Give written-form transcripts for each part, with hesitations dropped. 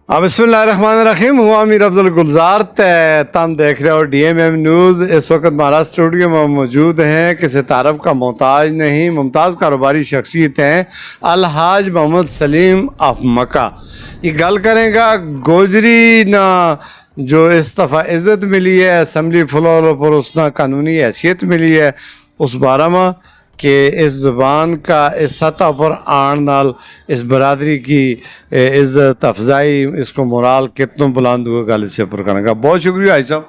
بسم اللہ الرحمن الرحیم. ہوا امیر افضل گلزار تم دیکھ رہے ہو ڈی ایم ایم نیوز. اس وقت ہمارا اسٹوڈیو میں موجود ہیں کسی تعارف کا محتاج نہیں ممتاز کاروباری شخصیت ہیں الحاج محمد سلیم آف مکہ. یہ گل کریں گا گوجری نہ جو اس دفعہ عزت ملی ہے اسمبلی فلور پر اس نہ قانونی حیثیت ملی ہے اس بارے میں کہ اس زبان کا اس سطح پر آن نال اس برادری کی عزت افزائی اس کو مورال کتنا بلند ہوا گل اس پر کرنے کا. بہت شکریہ بھائی صاحب.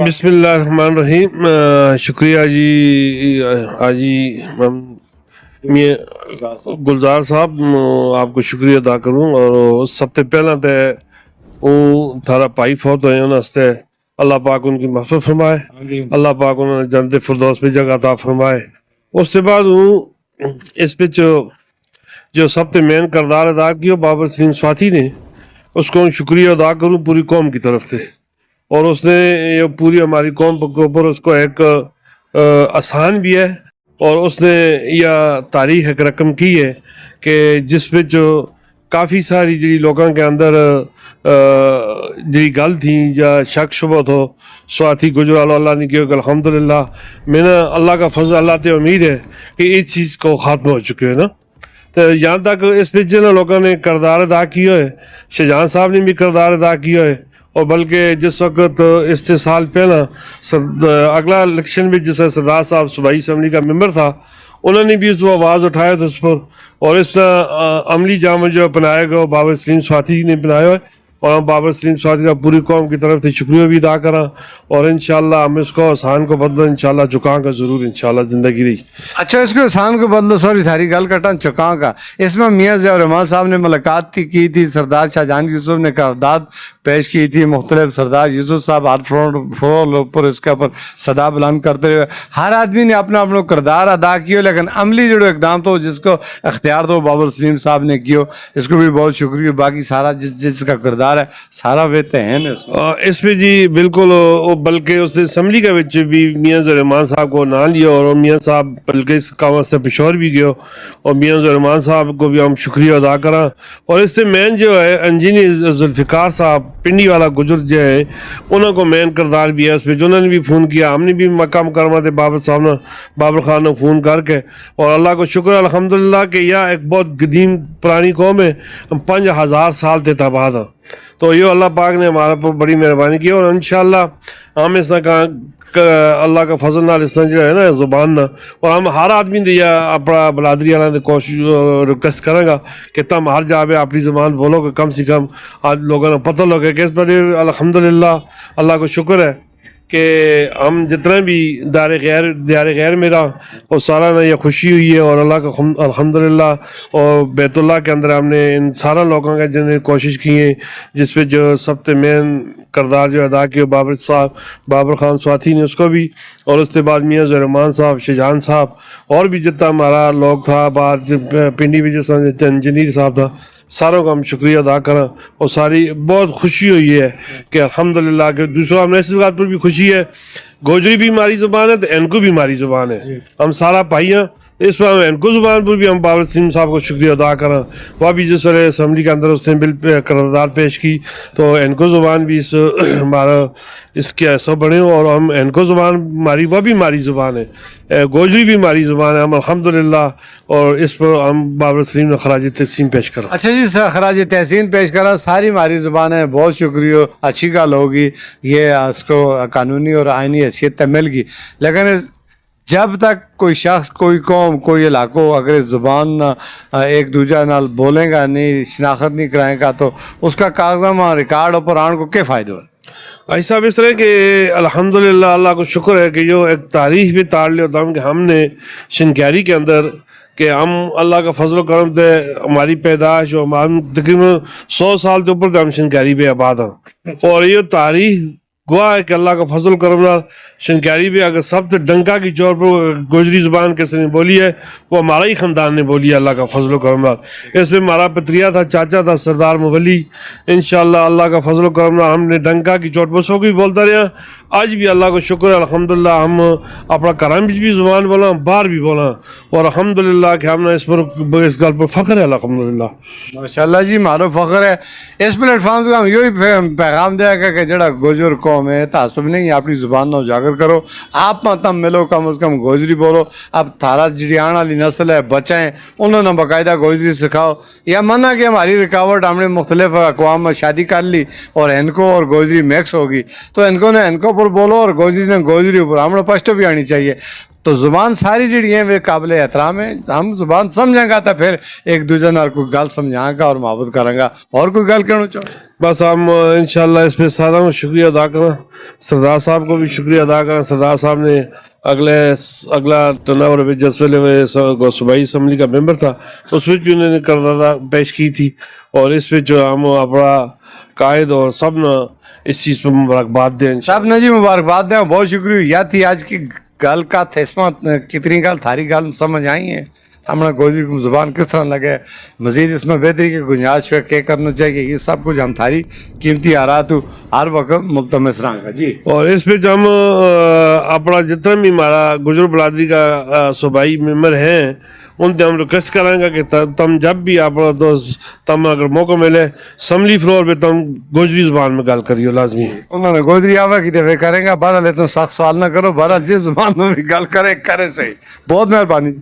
بسم اللہ الرحمن الرحیم. شکریہ جی حاجی گلزار صاحب, آپ کو شکریہ ادا کروں. اور سب سے پہلا تو تھارا بھائی فوت ہوئے انہوں اللہ پاک ان کی مغفرت فرمائے, اللہ پاک انہوں نے جنت فردوس میں جگہ عطا فرمائے. اس کے بعد اس پہ جو سب سے مین کردار ادا کیا بابر سلیم سواتھی نے, اس کو شکریہ ادا کروں پوری قوم کی طرف سے. اور اس نے یہ پوری ہماری قوم کے اوپر اس کو ایک آسان بھی ہے, اور اس نے یہ تاریخ ایک رقم کی ہے کہ جس میں جو کافی ساری جی لوگوں کے اندر جی گل تھی یا شک شبہ ہو سواتھی گجرال اللہ نے کیا کہ الحمدللہ میں نے اللہ کا فضل اللہ تے امید ہے کہ اس چیز کو خاتمہ ہو چکے ہے نا. تو یہاں تک اس پہ جن لوگوں نے کردار ادا کیا ہے, شاہجہاں صاحب نے بھی کردار ادا کیا ہے. اور بلکہ جس وقت اس سے سال پہلا اگلا الیکشن میں جس سردار صاحب صوبائی اسمبلی کا ممبر تھا, انہوں نے بھی اس کو آواز اٹھایا تھا اس پر, اور اس طرح عملی جامع جو اپنایا گیا بابر سلیم سواتھی نے اپنایا ہے. اور ہم بابر سلیم سواتھی کا پوری قوم کی طرف سے شکریہ بھی ادا کرا, اور انشاءاللہ ہم اس کو احسان کو بدلو انشاءاللہ چکاں کا ضرور انشاءاللہ زندگی رہی. اچھا, اس کو احسان کو بدلو, سوری تھاری گل کٹن چکاں کا. اس میں میاں ضیاء الرحمن صاحب نے ملاقات کی تھی, سردار شاہجہان یوسف نے قرارداد پیش کی تھی, مختلف سردار یوسف صاحب ہر فلور پر اس کے اوپر صدا بلند کرتے ہوئے ہر آدمی نے اپنا اپنا کردار ادا کیا, لیکن عملی جو اقدام تو جس کو اختیار تو بابر سلیم صاحب نے کیا, اس کو بھی بہت شکریہ. باقی سارا جس کا کردار ہے سارا ویتے ہیں اس پہ جی بالکل. بلکہ اس نے اسمبلی کا بچ بھی میاں ضیاء الرحمن صاحب کو نہ لیا, اور میاں صاحب بلکہ اس کام سے پشور بھی گیا, اور میاں ضیاء الرحمن صاحب کو بھی ہم شکریہ ادا کرا. اور اس سے مین جو ہے انجینئر ذوالفقار صاحب پنڈی والا گجر جو ہے انہوں کو مین کردار بھی ہے اس پہ, جنہوں نے بھی فون کیا. ہم نے بھی مکہ مکرمہ تھے بابر صاحب نے بابر خان نے فون کر کے, اور اللہ کو شکر الحمدللہ کہ یہ ایک بہت قدیم پرانی قوم ہے, 5000 سال تے تباہ تھا. تو یہ اللہ پاک نے ہمارے پر بڑی مہربانی کی, اور انشاءاللہ ہم اس طرح اللہ کا فضل نال اس طرح جو ہے نا زبان نہ, اور ہم ہر آدمی دیا اپنا برادری والوں نے کوشش ریکویسٹ کریں گا کہ تم ہر جا پہ اپنی زبان بولو کہ کم سے کم آج لوگوں نے پتہ لگے کہ اس پر الحمدللہ اللہ کو شکر ہے کہ ہم جتنے بھی دیار غیر میرا وہ سارا نے یہ خوشی ہوئی ہے. اور اللہ کا الحمدللہ, اور بیت اللہ کے اندر ہم نے ان سارا لوگوں کا جنہیں کوشش کی ہے, جس پہ جو سب سے مین کردار جو ادا کیا بابر خان سواتھی نے, اس کو بھی. اور اس کے بعد میاں ضیاء الرحمن صاحب, شاہجہان صاحب, اور بھی جتنا ہمارا لوگ تھا باہر پنڈی بھی جس انجینئر صاحب تھا, ساروں کا ہم شکریہ ادا کریں. اور ساری بہت خوشی ہوئی ہے کہ الحمدللہ کہ دوسرا ہم نے اس بات پر بھی خوشی ہے, گوجری بھی ہماری زبان ہے تو ان کو بھی ہماری زبان ہے, ہم سارا بھائی ہیں. اس پر ان کو زبان پر بھی ہم بابر سلیم صاحب کو شکریہ ادا کریں. وہ بھی جس طرح اسمبلی کے اندر اس نے بل قرارداد پیش کی تو ان کو زبان بھی ہمارا اس کے ایسا بڑھے, اور ہم ان کو زبان ہماری وہ بھی ہماری زبان ہے, گوجری بھی ہماری زبان ہے, ہم الحمدللہ. اور اس پر ہم بابر سلیم نے خراج تحسین پیش کرا. اچھا جی, خراج تحسین پیش کرا. ساری ہماری زبان ہے, بہت شکریہ, اچھی گل ہوگی, یہ اس کو قانونی اور آئینی حیثیت مل گی. لیکن جب تک کوئی شخص کوئی قوم کوئی علاقہ اگر زبان ایک دوجہ نال بولیں گا نہیں, شناخت نہیں کرائیں گا, تو اس کا کاغذ ریکارڈ پر آن کو کیا فائدہ ہے؟ ایسا اس طرح کہ الحمدللہ اللہ کو شکر ہے کہ جو ایک تاریخ بھی تاڑ لیا ہوتا ہم کہ ہم نے شنکیری کے اندر کہ ہم اللہ کا فضل و کرم تھے, ہماری پیدائش اور ہم تقریباً 100 سال کے اوپر ہم شنکیری پہ آباد ہیں. اور یہ تاریخ گواہ ہے کہ اللہ کا فضل کرم شنکیاری بھی اگر سب سے ڈنکا کی چور پر گوجری زبان کس نے بولی ہے وہ ہمارا ہی خاندان نے بولی ہے اللہ کا فضل و کرم اس میں ہمارا پتریا تھا چاچا تھا سردار مولی انشاءاللہ اللہ کا فضل و کرم ہم نے ڈنکا کی چوٹ پر سو بھی بولتا رہا آج بھی اللہ کو شکر ہے الحمدللہ ہم اپنا کرام بھی زبان بولا باہر بھی بولا اور الحمدللہ کہ ہم نے اس گل پر فخر ہے الحمدللہ ماشاءاللہ جی مارو فخر ہے اس پلیٹ فارم پہ ہم یہی پیغام دیا گا کہ جڑا گوجر قوم ہے تعصب نہیں اپنی زبان نہ اجاگر کرو آپ تم ملو کم از کم گوجری بولو اب تھارا جڑی آنے والی نسل ہے بچے ہیں انہوں نے باقاعدہ گوجری سکھاؤ یا مانا کہ ہماری رکاوٹ ہم نے مختلف اقوام میں شادی کر لی اور ان کو اور گوجری مکس ہوگی تو ان کو نے ان کو پر بولو اور گوجری نے گوجری اوپر ہم نے پشتو بھی آنی چاہیے تو زبان ساری جڑی ہیں وہ قابل احترام ہے ہم زبان سمجھیں گا تو پھر ایک دوسرے نال کوئی گل سمجھائیں گا اور محبت کریں گا اور کوئی گل کہنا چاہو بس ہم انشاءاللہ اس پہ سارا میں شکریہ ادا کریں سردار صاحب کو بھی شکریہ ادا کریں سردار صاحب نے اگلا ٹناور جس ویلے صوبائی اسمبلی کا ممبر تھا اس وچ بھی انہوں نے قرارداد پیش کی تھی اور اس پہ جو ہم اپنا قائد اور سب نے اس چیز پہ مبارکباد دیں سب نے جی مبارکباد دیں بہت شکریہ یا تھی آج کی گل کا تھیسما کتنی گل تھاری گل سمجھ آئی ہیں ہمیں گوجری کی زبان کس طرح لگے مزید اس میں بہتری کی گنجائش ہے کیا کرنا چاہیے یہ سب کچھ ہم تھاری قیمتی آرات ہر وقت ملتمس رہاں گا جی اور اس پہ جو ہم اپنا جتنا بھی ہمارا گجر برادری کا صوبائی ممبر ہیں ان سے ہم ریکویسٹ کریں گا کہ تم جب بھی اپنا دوست تم اگر موقع ملے اسمبلی فلور پہ تم گوجری زبان میں گل کریو لازمی انہوں نے گوجری آوا کی دفعہ کریں گا بہرحال تم سخت سوال نہ کرو بہرحال جس زبان میں بھی گل کرے صحیح بہت مہربانی